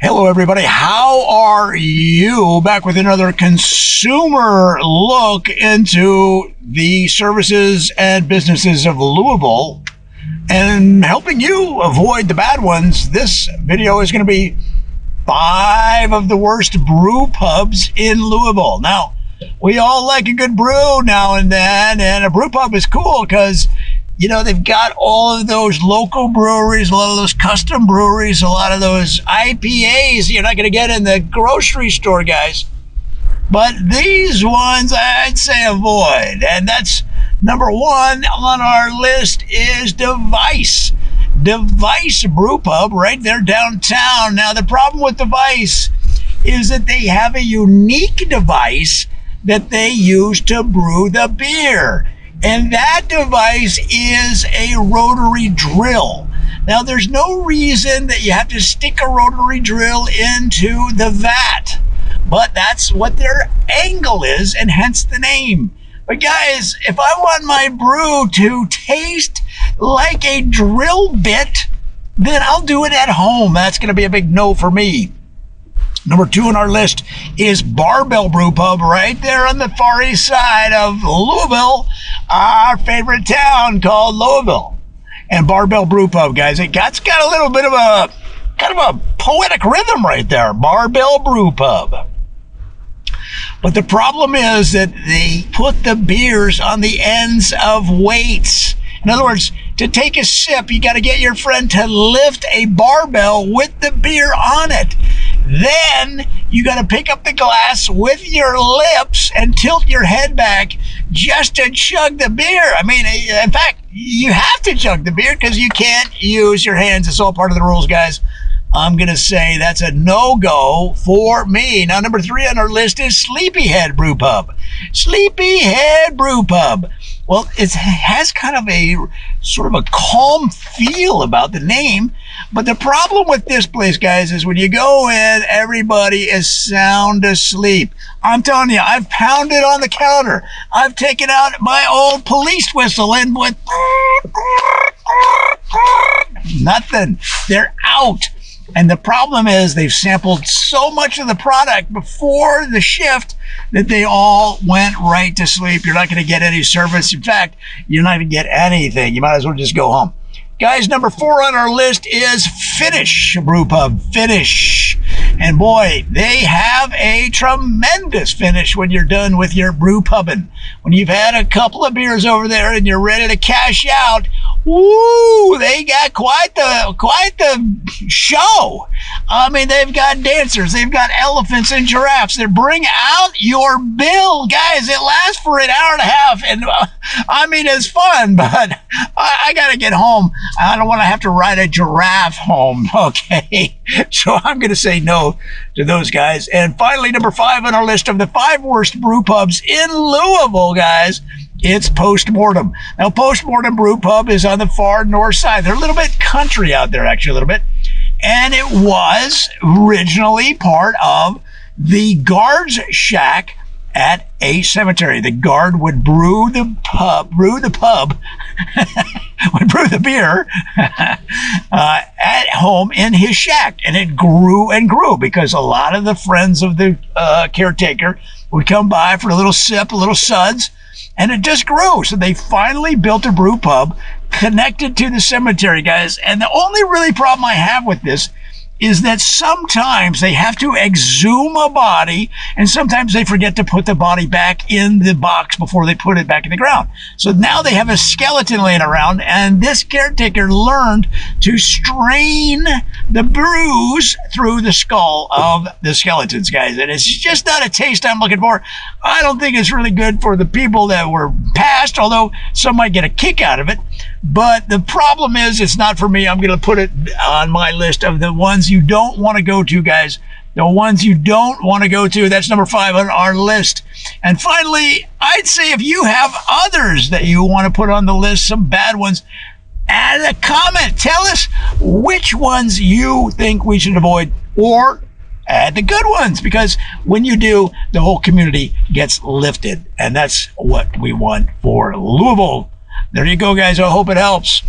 Hello, everybody. How are you? Back with another consumer look into the services and businesses of Louisville and helping you avoid the bad ones. This video is going to be 5 of the worst brew pubs in Louisville. Now, we all like a good brew now and then, and a brew pub is cool because they've got all of those local breweries, a lot of those custom breweries, a lot of those IPAs you're not going to get in the grocery store, guys. But these ones I'd say avoid. And that's number 1 on our list is Device. Device Brew Pub right there downtown. Now, the problem with Device is that they have a unique device that they use to brew the beer. And that device is a rotary drill. Now, there's no reason that you have to stick a rotary drill into the vat, but that's what their angle is, and hence the name. But guys, if I want my brew to taste like a drill bit, then I'll do it at home. That's going to be a big no for me. Number 2 on our list is Barbell Brew Pub right there on the far east side of Louisville, our favorite town called Louisville. And Barbell Brew Pub, guys, it's got a little bit of a kind of a poetic rhythm right there. Barbell Brew Pub. But the problem is that they put the beers on the ends of weights. In other words, to take a sip, you got to get your friend to lift a barbell with the beer on it. Then you got to pick up the glass with your lips and tilt your head back just to chug the beer. I mean, in fact, you have to chug the beer because you can't use your hands. It's all part of the rules, guys. I'm going to say that's a no-go for me. Now, number 3 on our list is Sleepyhead Brew Pub. Sleepyhead Brew Pub. Well, it has kind of a sort of a calm feel about the name. But the problem with this place, guys, is when you go in, everybody is sound asleep. I'm telling you, I've pounded on the counter. I've taken out my old police whistle and went nothing. They're out. And the problem is they've sampled so much of the product before the shift that they all went right to sleep. You're not going to get any service. In fact, you're not going to get anything. You might as well just go home. Guys, number 4 on our list is Finish Brew Pub. Finish. And boy, they have a tremendous finish when you're done with your brew pubbing. When you've had a couple of beers over there and you're ready to cash out, woo, they got quite the show. I mean, they've got dancers, they've got elephants and giraffes. They bring out your bill, guys. It lasts for an hour and a half, and I mean, it's fun, but I got to get home. I don't want to have to ride a giraffe home, okay? So I'm going to say no to those guys. And finally, number 5 on our list of the 5 worst brew pubs in Louisville, guys, it's Post-Mortem. Now, Post-Mortem Brew Pub is on the far north side. They're a little bit country out there, actually, a little bit. And it was originally part of the guard's shack at a cemetery. The guard would brew the beer at home in his shack. And it grew and grew because a lot of the friends of the caretaker would come by for a little sip, a little suds, and it just grew. So they finally built a brew pub connected to the cemetery, guys. And the only really problem I have with this is that sometimes they have to exhume a body, and sometimes they forget to put the body back in the box before they put it back in the ground. So now they have a skeleton laying around, and this caretaker learned to strain the brews through the skull of the skeletons, guys. And it's just not a taste I'm looking for. I don't think it's really good for the people that were passed, although some might get a kick out of it. But the problem is it's not for me. I'm going to put it on my list of the ones you don't want to go to, guys. The ones you don't want to go to. That's number 5 on our list. And finally, I'd say if you have others that you want to put on the list, some bad ones, add a comment. Tell us which ones you think we should avoid, or add the good ones, because when you do, the whole community gets lifted. And that's what we want for Louisville. There you go, guys. I hope it helps.